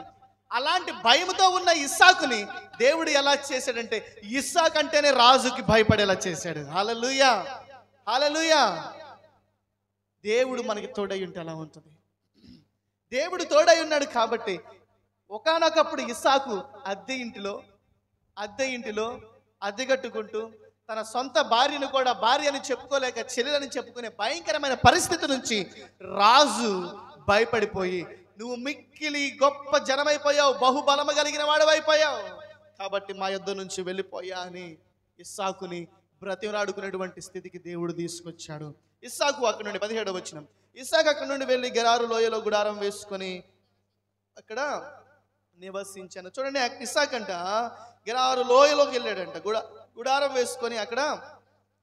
అలాంటి భయంతో ఉన్న ఇస్సాకుని దేవుడు ఎలా చేశాడంటే ఇస్సాకు అంటేనే రాజుకి భయపడేలా చేశాడు. హల్లెలూయా, హల్లెలూయా. దేవుడు మనకి తోడై ఉంటే అలా ఉంటుంది. దేవుడు తోడై ఉన్నాడు కాబట్టి ఒకానొకప్పుడు ఇస్సాకు అద్దె ఇంటిలో అద్దెగట్టుకుంటూ తన సొంత భార్యను కూడా భార్య అని చెప్పుకోలేక చెల్లెలని చెప్పుకునే భయంకరమైన పరిస్థితి నుంచి రాజు భయపడిపోయి నువ్వు మిక్కిలి గొప్ప జనమైపోయావు, బహుబలము కలిగిన వాడవైపోయావు, కాబట్టి మా యొద్ద నుంచి వెళ్ళిపోయా అని ఇస్సాకుని బ్రతిమలాడుకునేటువంటి స్థితికి దేవుడు తీసుకొచ్చాడు. ఇస్సాకు అక్కడ నుండి 17వ వచనం, ఇస్సాకు అక్కడ నుండి వెళ్ళి గెరారు లోయలో గుడారం వేసుకొని అక్కడ నివసించాను. చూడండి, ఇస్సాకు అంట గెరారు లోయలోకి వెళ్ళాడంట, గుడారం వేసుకొని అక్కడ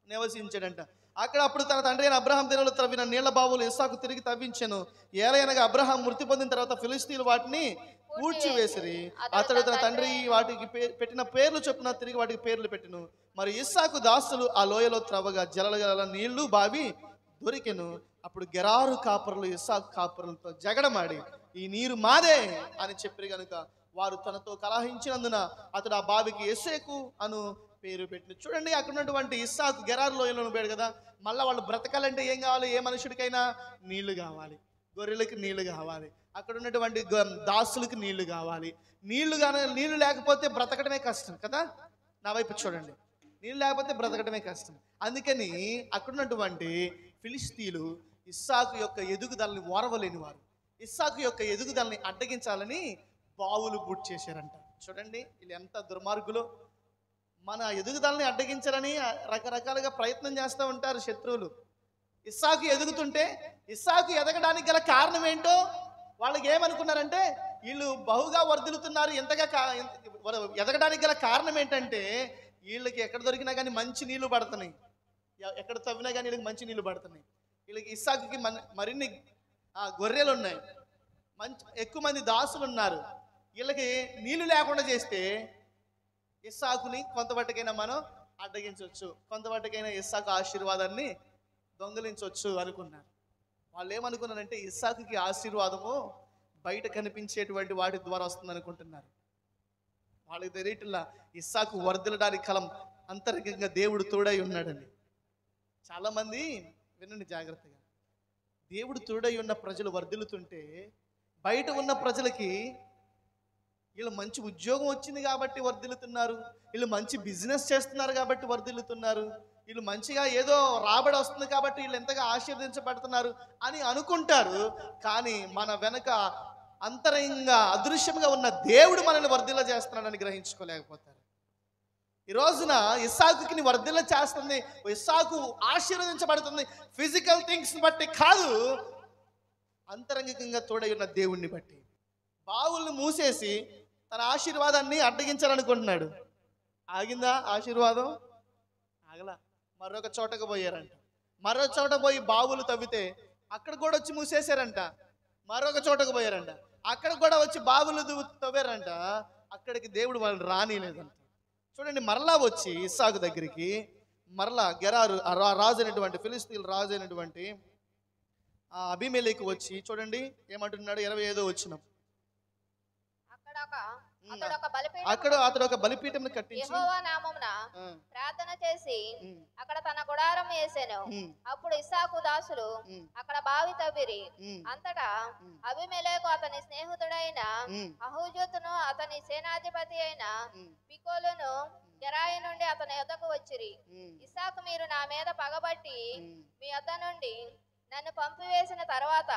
నివసించాడంట. అక్కడ అప్పుడు తన తండ్రి అయిన అబ్రహాం దినములు త్రవ్విన నీళ్ల బావులు ఇస్సాకు తిరిగి తవ్వించెను. ఏలయనగా అబ్రహాం మృతి పొందిన తర్వాత ఫిలిస్తీయులు వాటిని పూడ్చివేసిరి. అతడు తన తండ్రి వాటికి పెట్టిన పేర్లు చొప్పున తిరిగి వాటికి పేర్లు పెట్టెను. మరి ఇస్సాకు దాసులు ఆ లోయలో త్రవ్వగా జలగల నీళ్లు బావి దొరికెను. అప్పుడు గెరారు కాపురులు ఇస్సాకు కాపురులతో జగడమాడి ఈ నీరు మాదే అని చెప్పి గనుక వారు తనతో కలహించినందున అతడు ఆ బావికి ఎస్సేకు అను పేరు పెట్టిన. చూడండి, అక్కడ ఉన్నటువంటి ఇస్సాకు గెరారు లోయలో పోయాడు కదా, మళ్ళీ వాళ్ళు బ్రతకాలంటే ఏం కావాలి? ఏ మనుషుడికైనా నీళ్లు కావాలి, గొర్రెలకి నీళ్లు కావాలి, అక్కడ ఉన్నటువంటి దాసులకు నీళ్లు కావాలి. నీళ్లు లేకపోతే బ్రతకడమే కష్టం కదా. నా వైపు చూడండి, నీళ్ళు లేకపోతే బ్రతకడమే కష్టం. అందుకని అక్కడున్నటువంటి ఫిలిస్తీయులు ఇస్సాకు యొక్క ఎదుగుదలని ఓర్వలేని వారు, ఇస్సాకు యొక్క ఎదుగుదలని అడ్డగించాలని బావులు బుట్ చేశారంట. చూడండి, వీళ్ళు ఎంత దుర్మార్గులో. మన ఎదుగుదలని అడ్డగించాలని రకరకాలుగా ప్రయత్నం చేస్తూ ఉంటారు శత్రువులు. ఇస్సాకు ఎదుగుతుంటే, ఇస్సాకు ఎదగడానికి గల కారణం ఏంటో వాళ్ళకి ఏమనుకున్నారంటే, వీళ్ళు బహుగా వర్ధిల్లుతున్నారు, ఎంతగా ఎదగడానికి గల కారణం ఏంటంటే వీళ్ళకి ఎక్కడ దొరికినా కానీ మంచి నీళ్లు పడుతున్నాయి, ఎక్కడ తవ్వినా కానీ వీళ్ళకి మంచి నీళ్లు పడుతున్నాయి. వీళ్ళకి ఇస్సాకుకి మరిన్ని గొర్రెలు ఉన్నాయి, ఎక్కువ మంది దాసులు ఉన్నారు. వీళ్ళకి నీళ్లు లేకుండా చేస్తే ఇస్సాకుని కొంతవట్టుకైనా మనం అడ్డగించవచ్చు, కొంతవట్టుకైనా ఇస్సాకు ఆశీర్వాదాన్ని దొంగిలించవచ్చు అనుకున్నారు. వాళ్ళు ఏమనుకున్నారంటే ఇస్సాకుకి ఆశీర్వాదము బయట కనిపించేటువంటి వాటి ద్వారా వస్తుంది అనుకుంటున్నారు. వాళ్ళకి తెలియట్లా ఇస్సాకు వర్ధిల్లడానికి కలం అంతర్గతంగా దేవుడు తోడై ఉన్నాడని. చాలామంది వినండి జాగ్రత్తగా, దేవుడు తోడై ఉన్న ప్రజలు వర్ధిల్లుతుంటే బయట ఉన్న ప్రజలకి వీళ్ళు మంచి ఉద్యోగం వచ్చింది కాబట్టి వర్ధిల్లుతున్నారు, వీళ్ళు మంచి బిజినెస్ చేస్తున్నారు కాబట్టి వర్ధిల్లుతున్నారు, వీళ్ళు మంచిగా ఏదో రాబడి వస్తుంది కాబట్టి వీళ్ళు ఎంతగా ఆశీర్వదించబడుతున్నారు అని అనుకుంటారు. కానీ మన వెనక అంతరంగా అదృశ్యంగా ఉన్న దేవుడు మనల్ని వర్ధిల్ల చేస్తున్నాడని గ్రహించుకోలేకపోతారు. ఈ రోజున ఇస్సాకుని వర్ధిల్ల చేస్తుంది, ఇస్సాకు ఆశీర్వదించబడుతుంది ఫిజికల్ థింగ్స్ బట్టి కాదు, అంతరంగికంగా తోడై ఉన్న దేవుణ్ణి బట్టి. బావుల్ని మూసేసి తన ఆశీర్వాదాన్ని అడ్డగించాలనుకుంటున్నాడు. ఆగిందా ఆశీర్వాదం? ఆగలా. మరొక చోటకు పోయారంట, మరో చోట పోయి బావులు తవ్వితే అక్కడ కూడా వచ్చి మూసేశారంట. మరొక చోటకు పోయారంట, అక్కడ కూడా వచ్చి బావులు తవ్వారంట. అక్కడికి దేవుడు వాళ్ళని రానిలేదంట. చూడండి, మరలా వచ్చి ఇస్సాకు దగ్గరికి మరలా గెరారు రాజు అయినటువంటి ఫిలిస్తీయుల రాజు అయినటువంటి అబీమెలెకు వచ్చి చూడండి ఏమంటున్నాడు, 25వ వచనం. అతడు ఒక బలిపీఠం కట్టించి యెహోవా నామమున ప్రార్థన చేసి అక్కడ తన గుడారం వేసెను. అప్పుడు ఇస్సాకు దాసులు అక్కడ బావి తవ్విరి. అంతటా అబీమెలెకు అతని స్నేహితుడైన అహూజతును అతని సేనాధిపతి అయిన పికోలును గెరాయి నుండి అతని యొద్దకు వచ్చిరి. ఇస్సాకు, మీరు నా మీద పగబట్టి మీ యొద్ద నుండి నన్ను పంపివేసిన తర్వాత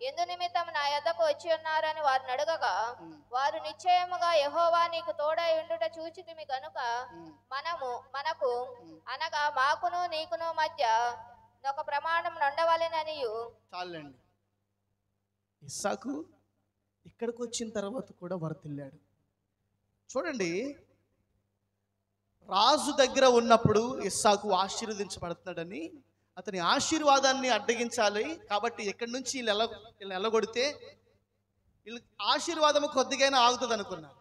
ఎందు నిమిత్తం నా యొద్దకు వచ్చి ఉన్నారని వారిని అడగగా, వారు నిశ్చయముగా యెహోవా నీకు తోడై ఉండుట చూచితిమి గనుక మనకు అనగా మాకును నీకును మధ్య ఒక ప్రమాణం ఉండవలెననియు. చాలండి, ఇస్సాకు ఇక్కడికి వచ్చిన తర్వాత కూడా వర్ధిల్లాడు. చూడండి, రాజు దగ్గర ఉన్నప్పుడు ఇస్సాకు ఆశీర్వదించబడుతున్నాడని, అతని ఆశీర్వాదాన్ని అడ్డగించాలి కాబట్టి ఇక్కడి నుంచి వీళ్ళు ఎల్లగొడితే వీళ్ళు ఆశీర్వాదము కొద్దిగైనా ఆగుతుంది అనుకున్నారు.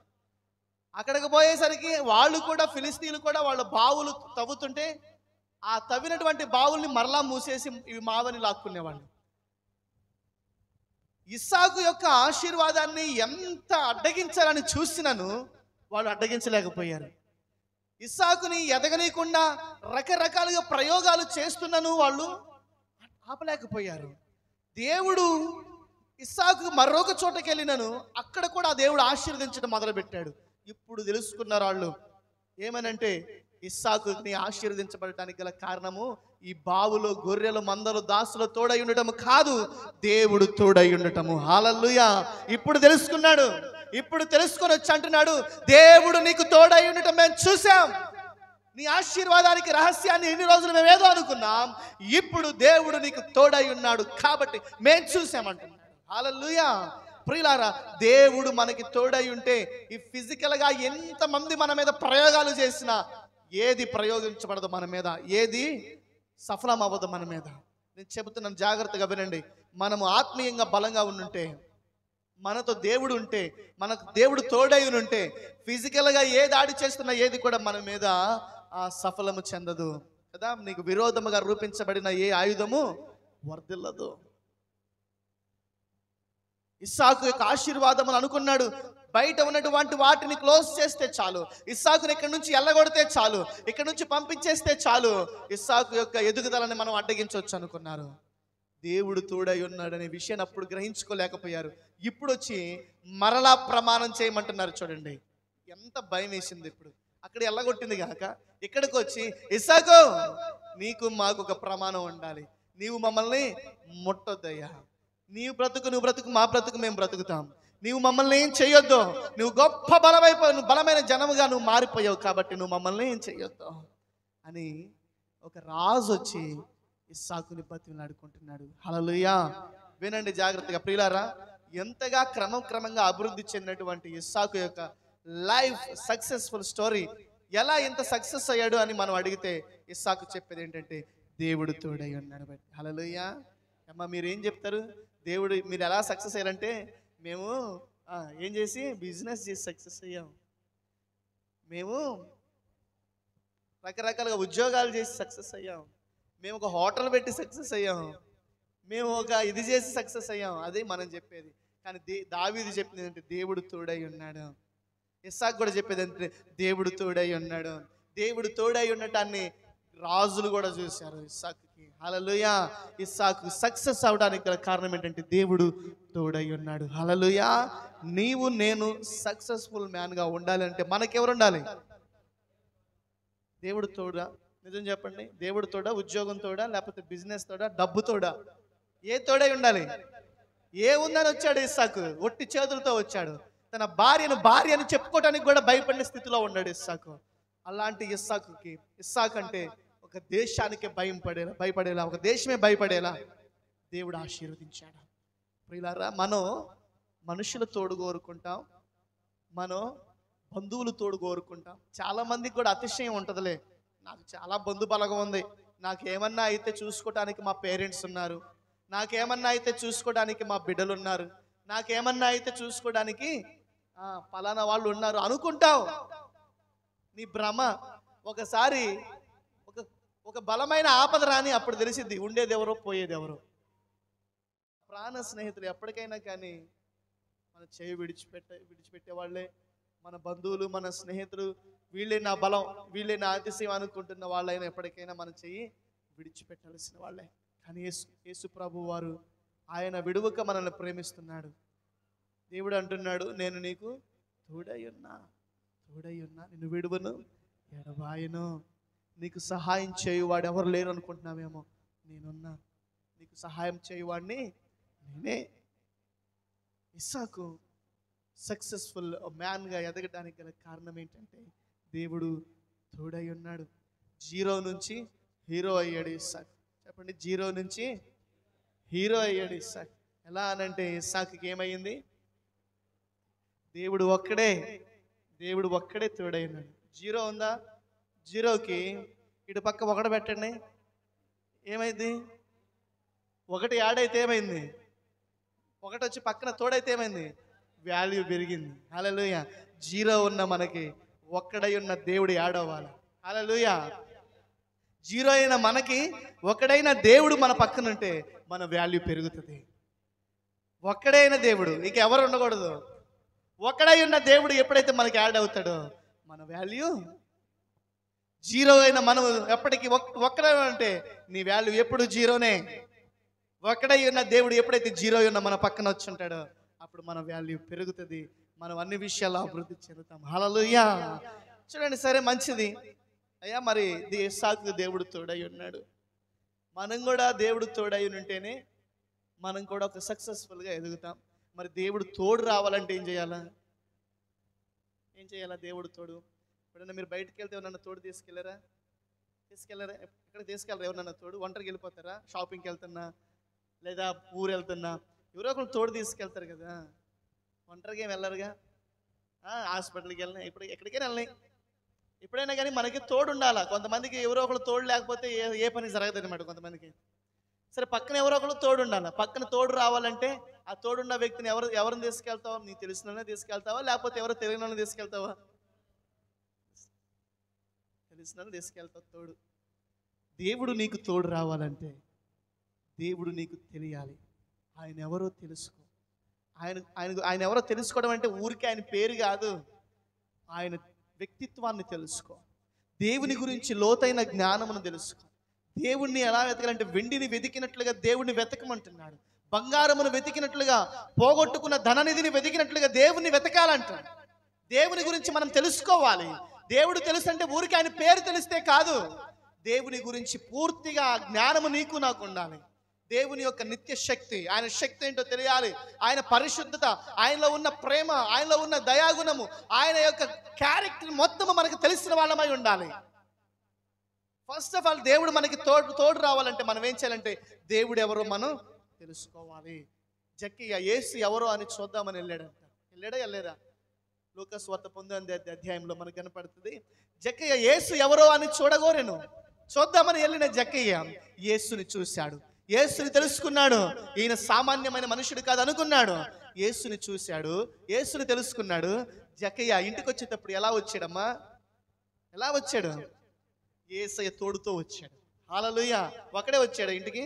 అక్కడికి పోయేసరికి వాళ్ళు కూడా ఫిలిస్తీన్లు కూడా వాళ్ళ బావులు తవ్వుతుంటే ఆ తవ్వినటువంటి బావుల్ని మరలా మూసేసి ఇవి మావని లాక్కునేవాళ్ళు. ఇస్సాకు యొక్క ఆశీర్వాదాన్ని ఎంత అడ్డగించాలని చూసినను వాళ్ళు అడ్డగించలేకపోయారు. ఇస్సాకుని ఎదగనీయకుండా రకరకాలుగా ప్రయోగాలు చేస్తున్నను వాళ్ళు ఆపలేకపోయారు. దేవుడు ఇస్సాకు మరొక చోటకి వెళ్ళినను అక్కడ కూడా దేవుడు ఆశీర్వదించడం మొదలుపెట్టాడు. ఇప్పుడు తెలుసుకున్నారు వాళ్ళు ఏమనంటే, ఇస్సాకుని ఆశీర్వదించబడటానికి గల కారణము ఈ బావులో గొర్రెలు మందలు దాసులు తోడై ఉండటము కాదు, దేవుడు తోడై ఉండటము. హల్లెలూయా. ఇప్పుడు తెలుసుకున్నాడు, ఇప్పుడు తెలుసుకొని వచ్చి అంటున్నాడు, దేవుడు నీకు తోడై ఉండటం మేము చూసాం. నీ ఆశీర్వాదానికి రహస్యాన్ని ఎన్ని రోజులు మేము ఏదో అనుకున్నాం, ఇప్పుడు దేవుడు నీకు తోడై ఉన్నాడు కాబట్టి మేము చూసామంటున్నాడు. హల్లెలూయా. ప్రియులారా, దేవుడు మనకి తోడై ఉంటే ఈ ఫిజికల్గా ఎంతమంది మన మీద ప్రయోగాలు చేసినా ఏది ప్రయోగించబడదు మన మీద, ఏది సఫలం అవ్వదు మన మీద. నేను చెబుతున్నాను, జాగ్రత్తగా వినండి. మనము ఆత్మీయంగా బలంగా ఉండుంటే, మనతో దేవుడు ఉంటే, మనకు దేవుడు తోడై ఉంటే ఫిజికల్గా ఏ దాడి చేస్తున్నా ఏది కూడా మన మీద సఫలము చెందదు కదా. నీకు విరోధముగా రూపించబడిన ఏ ఆయుధము వర్ధిల్లదు. ఇస్సాకు యొక్క ఆశీర్వాదం అనుకున్నాడు, బయట ఉన్నటువంటి వాటిని క్లోజ్ చేస్తే చాలు, ఇస్సాకుని ఇక్కడి నుంచి ఎల్లగొడితే చాలు, ఇక్కడి నుంచి పంపించేస్తే చాలు, ఇస్సాకు యొక్క ఎదుగుదలని మనం అడ్డగించవచ్చు అనుకున్నారు. దేవుడు తోడై ఉన్నాడనే విషయాన్ని అప్పుడు గ్రహించుకోలేకపోయారు. ఇప్పుడు వచ్చి మరలా ప్రమాణం చేయమంటున్నారు. చూడండి ఎంత భయం వేసింది. ఇప్పుడు అక్కడ ఎల్లగొట్టింది కాక ఇక్కడికి వచ్చి, ఇస్సాకు నీకు మాకు ఒక ప్రమాణం ఉండాలి, నీవు మమ్మల్ని ముట్టొద్దయ్యా, నీవు బ్రతుకు నువ్వు బ్రతుకు, మా బ్రతుకు మేము బ్రతుకుతాం, నీవు మమ్మల్ని ఏం చెయ్యొద్దు, నువ్వు గొప్ప నువ్వు బలమైన జనముగా నువ్వు మారిపోయావు కాబట్టి నువ్వు మమ్మల్ని ఏం చెయ్యొద్దు అని ఒక రాజు వచ్చి ఇస్సాకుని బతిమలాడుకుంటున్నాడు. హల్లెలూయా. వినండి జాగ్రత్తగా ప్రియులారా, ఎంతగా క్రమంగా అభివృద్ధి చెందినటువంటి ఇస్సాకు యొక్క లైఫ్ సక్సెస్ఫుల్ స్టోరీ, ఎలా ఇంత సక్సెస్ అయ్యాడు అని మనం అడిగితే ఇస్సాకు చెప్పేది ఏంటంటే దేవుడు తోడై ఉన్నాడు బట్టి. హల్లెలూయా. అమ్మ మీరేం చెప్తారు, దేవుడు మీరు ఎలా సక్సెస్ అయ్యారంటే, మేము ఏం చేసి బిజినెస్ చేసి సక్సెస్ అయ్యాం, మేము రకరకాలుగా ఉద్యోగాలు చేసి సక్సెస్ అయ్యాం, మేము ఒక హోటల్ పెట్టి సక్సెస్ అయ్యాం, మేము ఒక ఇది చేసి సక్సెస్ అయ్యాం, అదే మనం చెప్పేది. కానీ దావీదు చెప్పింది ఏంటంటే దేవుడు తోడై ఉన్నాడు. ఇస్సాకు కూడా చెప్పేది అంటే దేవుడు తోడై ఉన్నాడు. దేవుడు తోడై ఉండటాన్ని రాజులు కూడా చూశారు ఇస్సాకుకి. హల్లెలూయా. ఇస్సాకు సక్సెస్ అవడానికి గల కారణం ఏంటంటే దేవుడు తోడై ఉన్నాడు. హల్లెలూయా. నీవు నేను సక్సెస్ఫుల్ మ్యాన్గా ఉండాలంటే మనకెవరు ఉండాలి? దేవుడు తోడా? నిజం చెప్పండి, దేవుడు తోడా, ఉద్యోగం తోడా, లేకపోతే బిజినెస్ తోడా, డబ్బు తోడా? ఏ తోడై ఉండాలి? ఏ ఉందని వచ్చాడు ఇస్సాకు? ఒట్టి చేతులతో వచ్చాడు. తన భార్యను చెప్పుకోవడానికి కూడా భయపడిన స్థితిలో ఉన్నాడు ఇస్సాకు. అలాంటి ఇస్సాకు అంటే ఒక దేశానికి భయపడేలా, ఒక దేశమే భయపడేలా దేవుడు ఆశీర్వదించాడు. ప్రియులారా, మనం మనుషులు తోడు కోరుకుంటాం, మనం బంధువులు తోడు కోరుకుంటాం. చాలా మందికి కూడా అతిశయం ఉంటుందిలే, నాకు చాలా బంధు బలగం ఉంది, నాకేమన్నా అయితే చూసుకోవడానికి మా పేరెంట్స్ ఉన్నారు, నాకేమన్నా అయితే చూసుకోవడానికి మా బిడ్డలు ఉన్నారు, నాకేమన్నా అయితే చూసుకోవడానికి ఫలానా వాళ్ళు ఉన్నారు అనుకుంటావు. నీ భ్రమ. ఒకసారి ఒక బలమైన ఆపద రాని అప్పుడు తెలిసింది ఉండేది ఎవరో పోయేది ఎవరో. ప్రాణ స్నేహితులు ఎప్పటికైనా కానీ మన చేయి విడిచిపెట్టే వాళ్ళే, మన బంధువులు, మన స్నేహితులు, వీళ్ళే నా బలం, వీళ్ళే నా అతిశయం అనుకుంటున్న వాళ్ళైనా ఎప్పటికైనా మన చెయ్యి విడిచిపెట్టాల్సిన వాళ్ళే. కానీ యేసు ప్రభు వారు ఆయన విడువక మనల్ని ప్రేమిస్తున్నాడు. దేవుడు అంటున్నాడు, నేను నీకు తోడై ఉన్నా, నిన్ను విడువను ఎడబాయను. నీకు సహాయం చేయువాడు ఎవరు లేరు అనుకుంటున్నావేమో, నేనున్నా, నీకు సహాయం చేయువాడిని నేనే. ఇస్సాకు సక్సెస్ఫుల్ మ్యాన్గా ఎదగడానికి గల కారణం ఏంటంటే దేవుడు తోడై ఉన్నాడు. 0 నుంచి హీరో అయ్యాడు ఇస్సాకు. చెప్పండి, 0 నుంచి హీరో అయ్యాడు ఇస్సాకు. ఎలా అనంటే ఇస్సాకుకి ఏమైంది? దేవుడు ఒక్కడే తోడై ఉన్నాడు. 0 ఉందా? 0కి ఇటు పక్క 1 పెట్టండి, ఏమైంది? 1 యాడ్ అయితే ఏమైంది? 1 వచ్చి పక్కన తోడైతే ఏమైంది? వాల్యూ పెరిగింది. హల్లెలూయా. 0 ఉన్న మనకి ఒక్కడై ఉన్న దేవుడు యాడ్ అవ్వాలి. హల్లెలూయా. 0 అయిన మనకి ఒకడైన దేవుడు మన పక్కన ఉంటే మన వాల్యూ పెరుగుతుంది. ఒక్కడైన దేవుడు, ఇంకెవరు ఉండకూడదు. ఒక్కడై ఉన్న దేవుడు ఎప్పుడైతే మనకి యాడ్ అవుతాడో మన వాల్యూ 0 అయిన మనం ఎప్పటికీ ఒక్కడే అంటే నీ వాల్యూ ఎప్పుడు 0నే. ఒక్కడై ఉన్న దేవుడు ఎప్పుడైతే 0 ఉన్న మన పక్కన వచ్చి ఉంటాడో అప్పుడు మన వాల్యూ పెరుగుతుంది, మనం అన్ని విషయాల్లో అభివృద్ధి చెందుతాం. హల్లెలూయా. చూడండి, సరే మంచిది, అయ్యా మరి ఇస్సాకు దేవుడు తోడై ఉన్నాడు. మనం కూడా దేవుడు తోడై ఉంటేనే మనం కూడా ఒక సక్సెస్ఫుల్గా ఎదుగుతాం. మరి దేవుడు తోడు రావాలంటే ఏం చేయాలా? దేవుడు తోడు. ఎప్పుడైనా మీరు బయటకు వెళ్తే ఎవరన్నా తోడు తీసుకెళ్ళరా? ఎక్కడ తీసుకెళ్ళరా? ఎవరన్నా తోడు? ఒంటరికి వెళ్ళిపోతారా? షాపింగ్కి వెళ్తున్నా లేదా ఊరు వెళ్తున్నా ఎవరో ఒకరు తోడు తీసుకెళ్తారు కదా. ఒంటరిగా ఏం వెళ్ళరుగా. హాస్పిటల్కి వెళ్ళినా ఎక్కడికైనా వెళ్ళినాయి. ఎప్పుడైనా కానీ మనకి తోడు ఉండాలా. కొంతమందికి ఎవరో ఒకరు తోడు లేకపోతే ఏ పని జరగదు అనమాట కొంతమందికి. సరే, పక్కన ఎవరో ఒకరు తోడు ఉండాలి. పక్కన తోడు రావాలంటే ఆ తోడున్న వ్యక్తిని ఎవరిని తీసుకెళ్తావా? నీకు తెలిసిన తీసుకెళ్తావా లేకపోతే ఎవరో తెలియని తీసుకెళ్తావా? తెలిసిన తీసుకెళ్తావు తోడు. దేవుడు నీకు తోడు రావాలంటే దేవుడు నీకు తెలియాలి. ఆయన ఎవరో తెలుసుకో. ఆయన ఎవరో తెలుసుకోవడం అంటే ఊరికే ఆయన పేరు కాదు, ఆయన వ్యక్తిత్వాన్ని తెలుసుకో. దేవుని గురించి లోతైన జ్ఞానమును తెలుసుకో. దేవుణ్ణి ఎలా వెతకాలంటే వెండిని వెతికినట్లుగా దేవుణ్ణి వెతకమంటున్నాడు. బంగారమును వెతికినట్లుగా, పోగొట్టుకున్న ధననిధిని వెతికినట్లుగా దేవుణ్ణి వెతకాలంటాడు. దేవుని గురించి మనం తెలుసుకోవాలి. దేవుడు తెలుసు అంటే ఊరికి ఆయన పేరు తెలిస్తే కాదు, దేవుని గురించి పూర్తిగా జ్ఞానము నీకు నాకు ఉండాలి. దేవుని యొక్క నిత్య శక్తి, ఆయన శక్తి ఏంటో తెలియాలి. ఆయన పరిశుద్ధత, ఆయనలో ఉన్న ప్రేమ, ఆయనలో ఉన్న దయాగుణము, ఆయన యొక్క క్యారెక్టర్ మొత్తము మనకు తెలిసిన వాళ్ళమై ఉండాలి. ఫస్ట్ ఆఫ్ ఆల్ దేవుడు మనకి తోడు రావాలంటే మనం ఏం చేయాలంటే దేవుడు ఎవరో మనం తెలుసుకోవాలి. జక్కయ్య యేసు ఎవరో అని చూద్దామని వెళ్ళాడా? లూకాసు వార్త 9వ అధ్యాయంలో మనకు కనపడుతుంది. జక్కయ్య యేసు ఎవరో అని చూడగోరెను. చూద్దామని వెళ్ళిన జక్కయ్య యేసుని చూశాడు, యేసుని తెలుసుకున్నాడు. ఈయన సామాన్యమైన మనుషుడు కాదు అనుకున్నాడు. యేసుని చూశాడు, యేసుని తెలుసుకున్నాడు. జక్కయ్య ఇంటికి వచ్చేటప్పుడు ఎలా వచ్చాడు? యేసయ్య తోడుతో వచ్చాడు. హల్లెలూయా. ఒకడే వచ్చాడు ఇంటికి.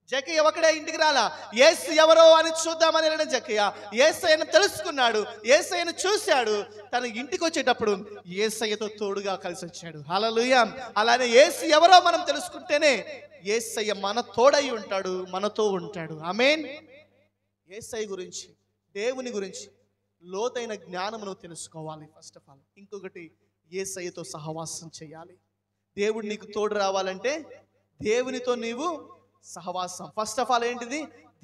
జక్కయ్య ఒకడే ఇంటికి రాలా. యేసు ఎవరో అని చూద్దామని వెళ్ళిన జక్కయ్య యేసయ్యను తెలుసుకున్నాడు, యేసయ్యను చూశాడు. తన ఇంటికి వచ్చేటప్పుడు యేసయ్యతో తోడుగా కలిసి వచ్చాడు. హల్లెలూయా. అలానే యేసు ఎవరో మనం తెలుసుకుంటేనే యేసయ్య మన తోడై ఉంటాడు, మనతో ఉంటాడు. ఆమేన్. యేసయ్య గురించి, దేవుని గురించి లోతైన జ్ఞానమును తెలుసుకోవాలి ఫస్ట్ ఆఫ్ ఆల్. ఇంకొకటి, యేసయ్యతో సహవాసం చేయాలి. దేవుడు నీకు తోడు రావాలంటే దేవునితో నీవు సహవాసం. ఫస్ట్ ఆఫ్ ఆల్ ఏంటిది?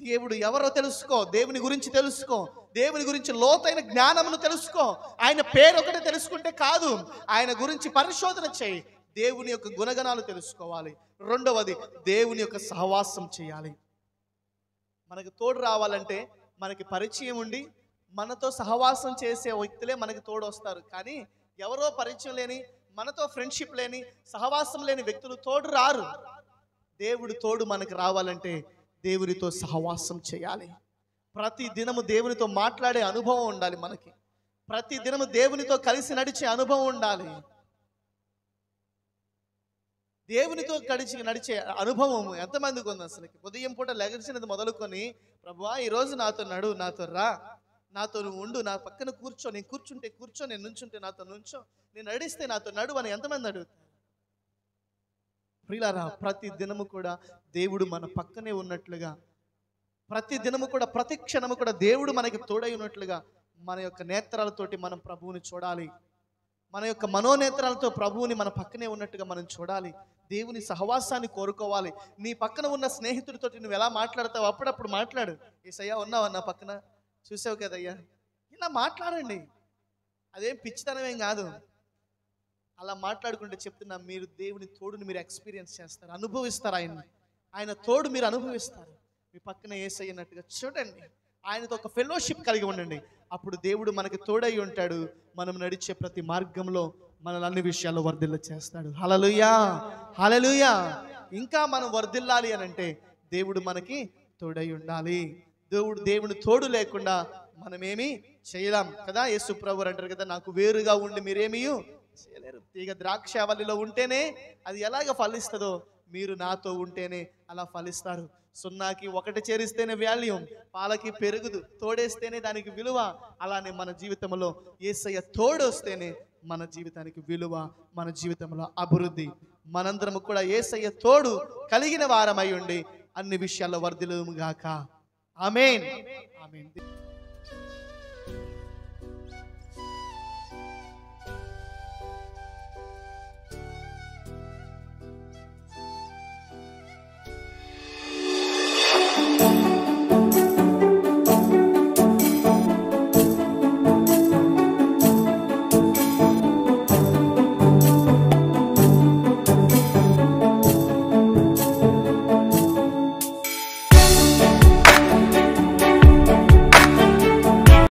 దేవుడు ఎవరో తెలుసుకో, దేవుని గురించి తెలుసుకో, దేవుని గురించి లోతైన జ్ఞానమును తెలుసుకో. ఆయన పేరు ఒకటే తెలుసుకుంటే కాదు, ఆయన గురించి పరిశోధన చేయి. దేవుని యొక్క గుణగణాలు తెలుసుకోవాలి. రెండవది, దేవుని యొక్క సహవాసం చేయాలి. మనకు తోడు రావాలంటే మనకి పరిచయం ఉండి మనతో సహవాసం చేసే వ్యక్తులే మనకి తోడు వస్తారు. కానీ ఎవరో పరిచయం లేని, మనతో ఫ్రెండ్షిప్ లేని, సహవాసం లేని వ్యక్తులు తోడు రారు. దేవుడు తోడు మనకు రావాలంటే దేవునితో సహవాసం చేయాలి. ప్రతి దినము దేవునితో మాట్లాడే అనుభవం ఉండాలి మనకి. ప్రతి దినము దేవునితో కలిసి నడిచే అనుభవం ఉండాలి. దేవునితో నడిచే అనుభవం ఎంతమందికి ఉంది అసలు? ఉదయం పూట లెగసినది మొదలుకొని, ప్రభువా ఈరోజు నాతో నడు, నాతో రా, నాతో నువ్వు ఉండు, నా పక్కన కూర్చో, నేను కూర్చుంటే కూర్చో, నేను నుంచుంటే నాతో నుంచో, నేను నడిస్తే నాతో నడు అని ఎంతమంది అడుగుతారు? ప్రియులారా, ప్రతి దినము కూడా దేవుడు మన పక్కనే ఉన్నట్లుగా, ప్రతి దినము కూడా, ప్రతి క్షణము కూడా దేవుడు మనకి తోడై ఉన్నట్లుగా మన యొక్క నేత్రాలతోటి మనం ప్రభువుని చూడాలి. మన యొక్క మనోనేత్రాలతో ప్రభువుని మన పక్కనే ఉన్నట్టుగా మనం చూడాలి. దేవుని సహవాసాన్ని కోరుకోవాలి. నీ పక్కన ఉన్న స్నేహితుడితోటి నువ్వు ఎలా మాట్లాడతావు అప్పుడప్పుడు మాట్లాడు. యేసయ్యా ఉన్నావా నా పక్కన, చూసావు కదయ్యా, ఇలా మాట్లాడండి. అదేం పిచ్చితనమేం కాదు. అలా మాట్లాడుకుంటే చెప్తున్నా, మీరు దేవుని తోడుని మీరు ఎక్స్పీరియన్స్ చేస్తారు, అనుభవిస్తారు. ఆయన తోడు మీరు అనుభవిస్తారు. మీ పక్కన యేసయ్యనట్టుగా చూడండి, ఆయనతో ఒక ఫెలోషిప్ కలిగి ఉండండి. అప్పుడు దేవుడు మనకి తోడై ఉంటాడు. మనం నడిచే ప్రతి మార్గంలో మనల్ని అన్ని విషయాల్లో వర్ధిల్ల చేస్తాడు. హల్లెలూయా, హల్లెలూయా. ఇంకా మనం వర్ధిల్లాలి అని అంటే దేవుడు మనకి తోడై ఉండాలి. దేవుని తోడు లేకుండా మనమేమీ చేయలేం కదా. యేసు ప్రభువు అంటారు కదా, నాకు వేరుగా ఉండి మీరేమీ చేయలేరు. తీగ ద్రాక్షావల్లిలో ఉంటేనే అది ఎలాగ ఫలిస్తుందో, మీరు నాతో ఉంటేనే అలా ఫలిస్తారు. సున్నాకి ఒకటి చేరిస్తేనే వాల్యూమ్, పాలకి పెరుగుదు, తోడేస్తేనే దానికి విలువ. అలానే మన జీవితంలో యేసయ్య తోడు వస్తేనే మన జీవితానికి విలువ, మన జీవితంలో అభివృద్ధి. మనందరము కూడా యేసయ్య తోడు కలిగిన వారమై ఉండి అన్ని విషయాల్లో వర్ధిల్లుగాక. ఆమేన్, ఆమేన్.